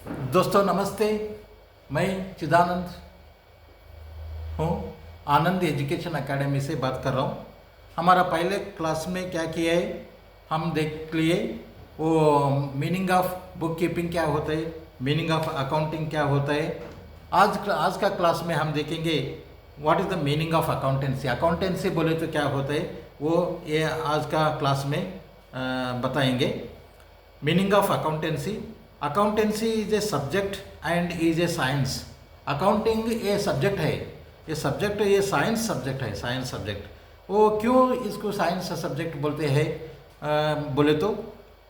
दोस्तों नमस्ते। मैं चिदानंद हूँ, आनंद एजुकेशन एकेडमी से बात कर रहा हूँ। हमारा पहले क्लास में क्या किया है हम देख लिए। वो मीनिंग ऑफ बुक कीपिंग क्या होता है, मीनिंग ऑफ अकाउंटिंग क्या होता है। आज का क्लास में हम देखेंगे what is the meaning of accountancy. Accountancy बोले तो क्या होता है वो ये आज का क्लास में बताएंगे। Meaning of accountancy, accountancy is a subject and is a science. Accounting ये सब्जेक्ट है, ये साइंस सब्जेक्ट है, साइंस सब्जेक्ट। वो क्यों इसको साइंस सब्जेक्ट बोलते हैं बोले तो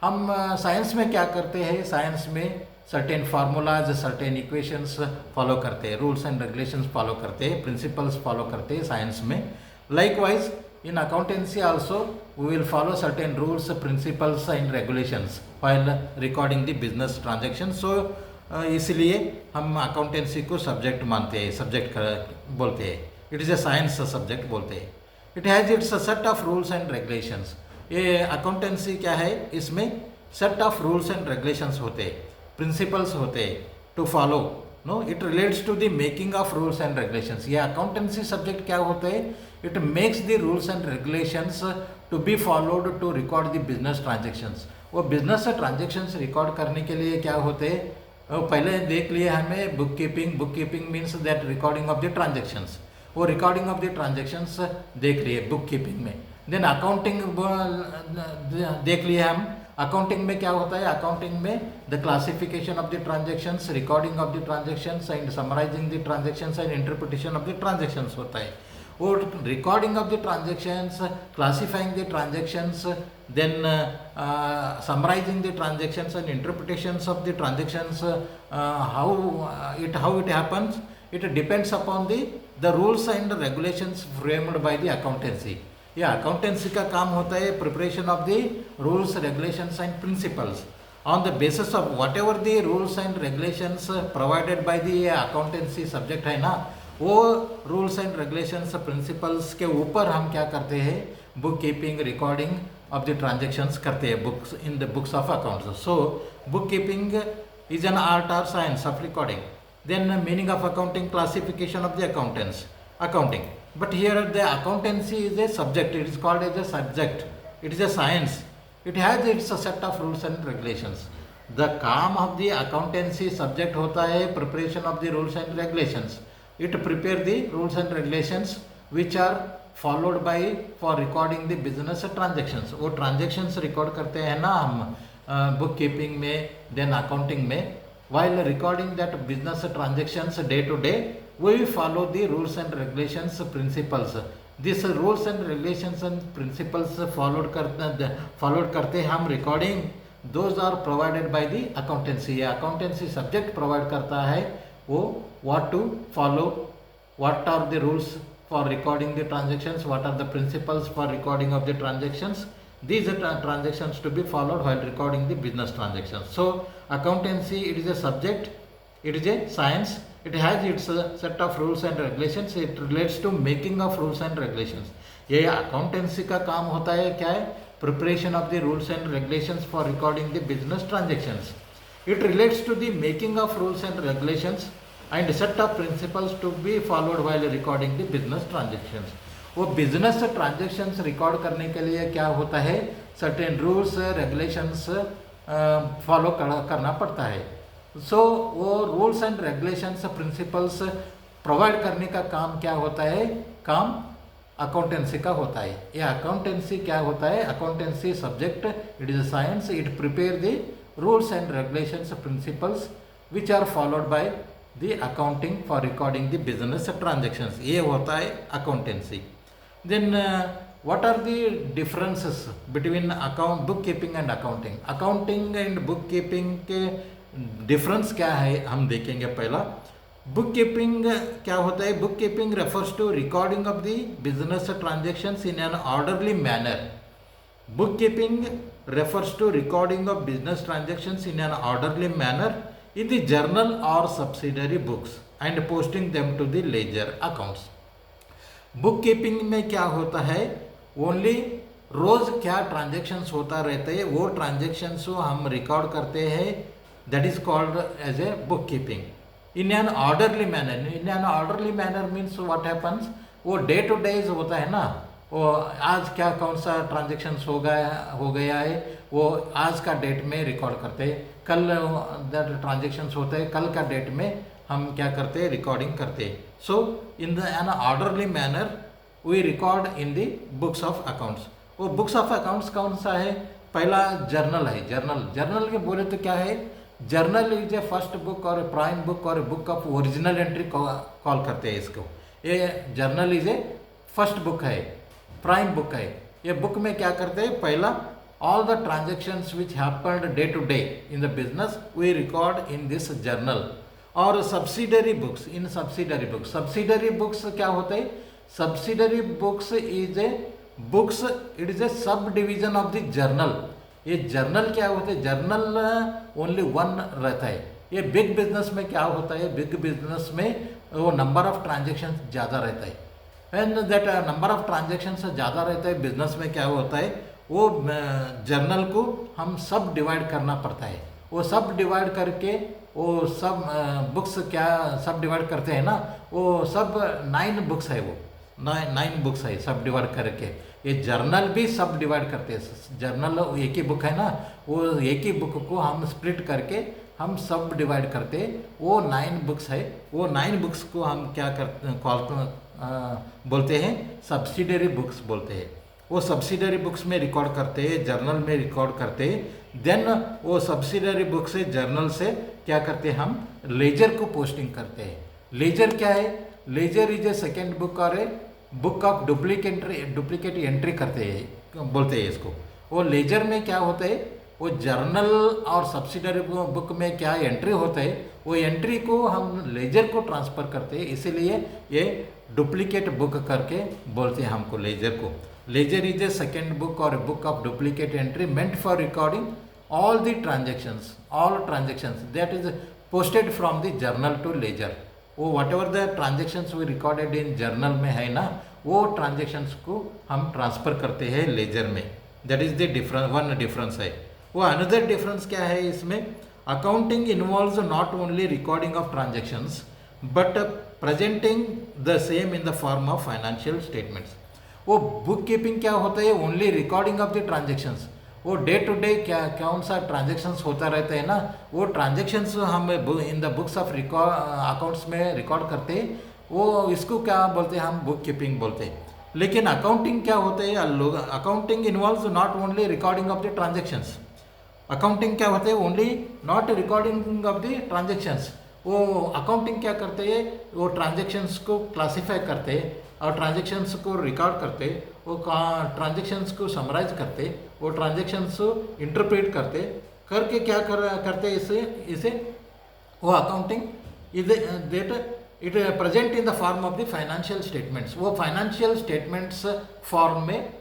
हम साइंस में क्या करते हैं, साइंस में certain formulas, certain equations follow करते हैं, रूल्स एंड रेगुलेशंस फॉलो करते हैं, प्रिंसिपल्स फॉलो करते हैं साइंस में। Likewise in accountancy also we will follow certain rules, principles and regulations while recording the business transactions. So इसलिए हम अकाउंटेंसी को सब्जेक्ट मानते हैं, सब्जेक्ट बोलते हैं। It is a science subject बोलते हैं। It has its a set of rules and regulations. ये अकाउंटेंसी क्या है, इसमें set of rules and regulations होते हैं, प्रिंसिपल्स होते हैं to follow. No, it relates to the making of rules and regulations. ये अकाउंटेंसी सब्जेक्ट क्या होता है, it makes the rules and regulations to be followed to record the business transactions। वो business transactions record करने के लिए क्या होते हैं, पहले देख लिए हमें book keeping means that recording of the transactions. वो रिकॉर्डिंग ऑफ द ट्रांजेक्शन्स देख लिए बुक कीपिंग में। देन अकाउंटिंग देख लिए हम। अकाउंटिंग में क्या होता है, अकाउंटिंग में the classification of the transactions, recording of the transactions and summarising the transactions and interpretation of the transactions होता है। और recording of the transactions, classifying the transactions, then summarising the transactions and interpretations of the transactions, how it happens, it depends upon the rules and regulations framed by the accountancy। ये accountancy का काम होता है preparation of the rules, regulations and principles. On the basis of what ever the rules and regulations provided by the accountancy subject है ना, वो rules and regulations principles के ऊपर हम क्या करते हैं, book keeping, recording of the transactions करते हैं books in the books of accounts. So book keeping is an art और science of recording. Then meaning of accounting, classification of the accountants, accounting. But here the accountancy is a subject, it is called as a subject, it is a science, it has its a set of rules and regulations. The काम of the accountancy subject होता है preparation of the rules and regulations. It prepare the rules and regulations which are followed by for recording the business transactions। वो transactions record करते हैं ना हम book keeping में, then accounting में। while recording that business transactions day to day we follow the rules and regulations principles। this rules and regulations and principles followed करते हम recording, those are provided by the accountancy। accountancy subject provide करता है वो what to follow, what are the rules for recording the transactions, what are the principles for recording of the transactions, these are transactions to be followed while recording the business transactions। So accountancy, it is a subject, it is a science, it has its set of rules and regulations, it relates to making of rules and regulations। ये accountancy का काम होता है क्या है, preparation of the rules and regulations for recording the business transactions। it relates to the making of rules and regulations and set of principles to be followed while recording the business transactions। वो business transactions record करने के लिए क्या होता है, certain rules regulations follow करना पड़ता है। सो वो rules and regulations principles provide करने का काम क्या होता है, काम अकाउंटेंसी का होता है। ये अकाउंटेंसी क्या होता है, accountancy subject, it is a science, it prepare the rules and regulations principles which are followed by the accounting for recording the business transactions. ये होता है accountancy. Then what are the differences between account book keeping and accounting. Accounting and book keeping के difference क्या है हम देखेंगे। पहला, book keeping क्या होता है, book keeping refers to recording of the business transactions in an orderly manner. Book keeping refers to recording of business transactions in an orderly manner in the journal or subsidiary books and posting them to the ledger accounts। Book keeping में क्या होता है, only रोज क्या transactions होता रहते हैं वो transactions को हम रिकॉर्ड करते हैं that is called as a bookkeeping in an orderly manner. In an orderly manner means what happens, वो डे टू डेज होता है ना, वो आज क्या कौन सा ट्रांजेक्शन्स हो गया है वो आज का डेट में रिकॉर्ड करते हैं, कल दैट ट्रांजेक्शन्स होते हैं कल का डेट में हम क्या करते हैं रिकॉर्डिंग करते हैं. So in the an orderly manner we record in the books of accounts. वो बुक्स ऑफ अकाउंट्स कौन सा है, पहला जर्नल है. जर्नल के बोले तो क्या है, journal is a first book और प्राइम बुक और book of original entry call करते हैं इसको. ये journal is a first book है, प्राइम बुक है. ये बुक में क्या करते हैं, पहला all the transactions which happened day to day in the business we record in this journal. और subsidiary books, in subsidiary books क्या होते हैं, subsidiary books is a books, it is A sub division of the journal. ये journal क्या होते हैं, journal only one रहता है. ये बिग बिजनेस में क्या होता है, बिग बिजनेस में वो नंबर ऑफ ट्रांजेक्शन ज़्यादा रहता है. And that number of transaction ज़्यादा रहता है बिजनेस में, क्या होता है वो जर्नल को हम सब डिवाइड करना पड़ता है. वो सब डिवाइड करके वो सब बुक्स क्या सब डिवाइड करते हैं ना, वो सब 9 बुक्स है, वो 9 बुक्स है सब डिवाइड करके. ये जर्नल भी सब डिवाइड करते हैं. जर्नल एक ही बुक है ना, वो एक ही बुक को हम स्प्लिट करके हम सब डिवाइड करते. वो 9 बुक्स है, वो 9 बुक्स को हम क्या करते बोलते हैं, सब्सिडरी बुक्स बोलते हैं. वो सब्सिडरी बुक्स में रिकॉर्ड करते हैं, जर्नल में रिकॉर्ड करते हैं. देन वो सब्सिडरी बुक से जर्नल से क्या करते हैं, हम लेजर को पोस्टिंग करते हैं. लेजर क्या है, ledger is a second book और a book of duplicate entry करते हैं बोलते हैं इसको. वो लेजर में क्या होता है, वो जर्नल और सब्सिडरी बुक में क्या एंट्री होता है, वो एंट्री को हम लेजर को ट्रांसफ़र करते हैं, इसीलिए ये डुप्लीकेट बुक करके बोलते हैं हमको लेजर को. Ledger is a second book और book of duplicate entry meant for recording all the transactions that is posted from the journal to ledger. वो whatever the transactions we recorded in journal में है ना, वो transactions को हम transfer करते हैं लेजर में. That is the one difference है. वो अनदर डिफरेंस क्या है इसमें, accounting involves not only recording of transactions but presenting the same in the form of financial statements. वो बुक कीपिंग क्या होता है, only recording of the transactions. वो डे टू डे क्या कौन सा ट्रांजेक्शन्स होता रहता है ना, वो ट्रांजेक्शन्स हम इन द बुक्स ऑफ अकाउंट्स में रिकॉर्ड करते हैं. वो इसको क्या बोलते हैं, हम बुक कीपिंग बोलते हैं. लेकिन अकाउंटिंग क्या होता है, accounting involves not only recording of the transactions. Accounting क्या होते हैं, only not recording of the transactions. वो अकाउंटिंग क्या करते हैं, वो ट्रांजेक्शन्स को क्लासीफाई करते हैं और ट्रांजेक्शन्स को रिकॉर्ड करते, वो ट्रांजेक्शन्स को समराइज करते, वो ट्रांजेक्शन्स को इंटरप्रेट करके क्या करते इसे वो accounting it present in the form of the financial statements. वो फाइनेंशियल स्टेटमेंट्स फॉर्म में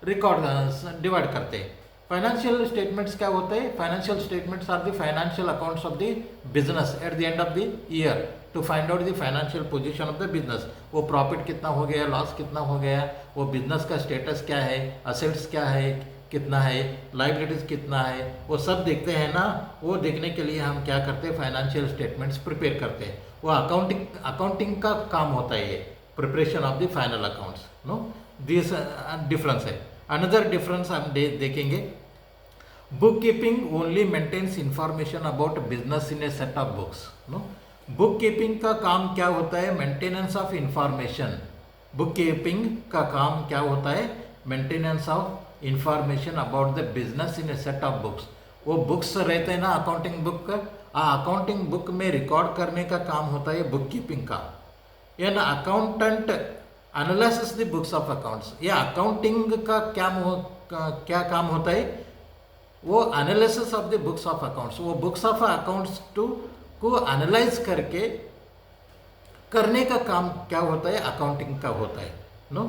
रिकॉर्ड डिवाइड करते हैं. फाइनेंशियल स्टेटमेंट्स क्या होते हैं, financial statements are the financial accounts of the business at the end of the year to find out the financial position of the business. वो profit कितना हो गया, लॉस कितना हो गया, वो बिजनेस का स्टेटस क्या है, असेट्स क्या है, कितना है, लाइबिलिटीज कितना है, वो सब देखते हैं ना. वो देखने के लिए हम क्या करते हैं, फाइनेंशियल स्टेटमेंट्स प्रिपेयर करते हैं. वो अकाउंटिंग का काम होता है, ये preparation of the final accounts. No this difference है. अनदर डिफरेंस हम देखेंगे, book keeping only maintains information about business in a set of books. No book keeping का काम क्या होता है, maintenance of information. Book keeping का काम क्या होता है, maintenance of information about the business in a set of books. वो बुक्स रहते हैं ना अकाउंटिंग बुक का, अकाउंटिंग बुक में रिकॉर्ड करने का काम होता है बुक कीपिंग का. An accountant analysis the books of accounts. ये अकाउंटिंग का क्या काम होता है, वो analysis of the books of accounts. वो बुक्स ऑफ अकाउंट्स को एनालाइज करने का काम क्या होता है, अकाउंटिंग का होता है. No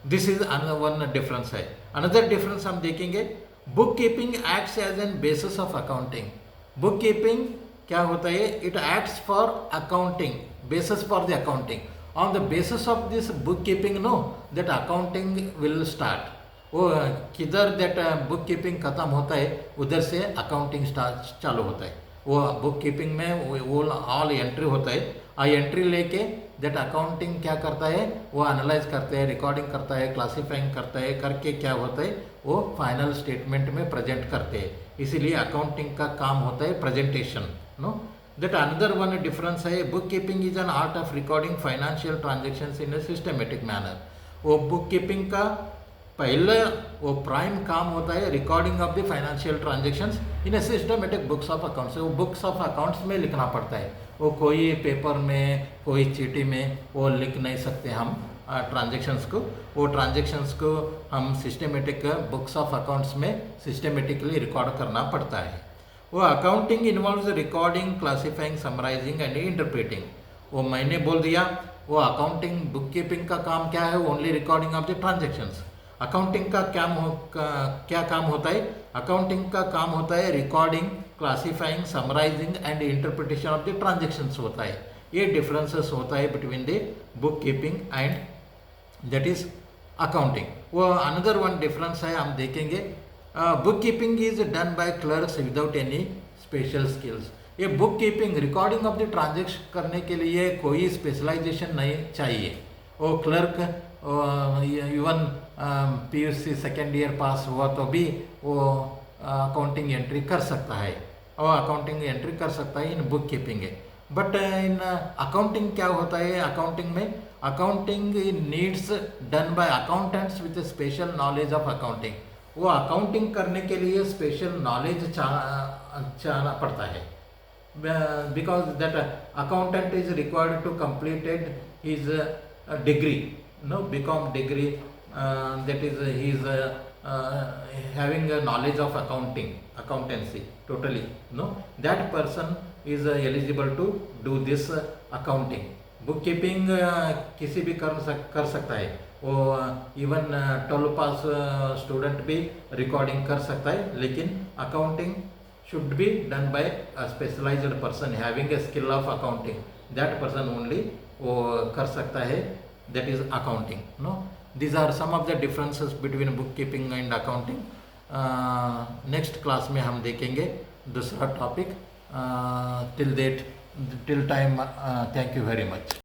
this is one difference है. अनदर डिफरेंस हम देखेंगे, book keeping acts as an basis of accounting. Book keeping क्या होता है, it acts for accounting, basis for the accounting. On the basis of this book keeping no that accounting will start. वो किधर that book keeping खत्म होता है उधर से अकाउंटिंग स्टार्ट चालू होता है. वो बुक कीपिंग में वो ऑल एंट्री होता है, आ एंट्री लेके दैट अकाउंटिंग क्या करता है, वो एनालाइज करते हैं, रिकॉर्डिंग करता है, क्लासीफाइंग करता है, करके क्या होता है वो फाइनल स्टेटमेंट में प्रेजेंट करते हैं। इसीलिए अकाउंटिंग का काम होता है presentation. No that another one difference है, book keeping is an art of recording financial transactions in a systematic manner. वो बुक कीपिंग का पहले वो प्राइम काम होता है recording of the financial transactions in a systematic books of accounts. वो books of accounts में लिखना पड़ता है, वो कोई पेपर में कोई चीटी में वो लिख नहीं सकते हम ट्रांजेक्शन्स को। वो ट्रांजेक्शन्स को हम सिस्टमेटिक बुक्स ऑफ अकाउंट्स में सिस्टमेटिकली रिकॉर्ड करना पड़ता है। वो accounting involves recording, classifying, summarising and interpreting. वो मैंने बोल दिया, वो अकाउंटिंग बुक कीपिंग का काम क्या है, only recording of the transactions. Accounting का क्या काम होता है, अकाउंटिंग का काम होता है recording, classifying, summarising and interpretation of the transactions होता है। ये डिफरेंसेस होता है between the book keeping and that is accounting. वो अनदर वन डिफरेंस है हम देखेंगे, book keeping is done by clerks without any special skills. ये book keeping recording of the transaction करने के लिए कोई स्पेशलाइजेशन नहीं चाहिए। वो clerk even PUC second year pass हुआ तो भी वो अकाउंटिंग एंट्री कर सकता है, और अकाउंटिंग एंट्री कर सकता है इन बुक कीपिंग है। बट इन अकाउंटिंग क्या होता है, अकाउंटिंग में accounting needs done by accountants with special knowledge of accounting. वो अकाउंटिंग करने के लिए स्पेशल नॉलेज चाहना पड़ता है, because that accountant is required to completed his degree, no BCom degree, that is he is having a knowledge of accountancy totally, no, that person is eligible to do this accounting. Book keeping किसी भी कर सकता है, वो even 12 पास student भी recording कर सकता है, लेकिन accounting should be done by a specialized person having a skill of accounting, that person only वो कर सकता है, that is accounting, no. These are some of the differences between book keeping and accounting. Next class में हम देखेंगे दूसरा topic. Till time thank you very much.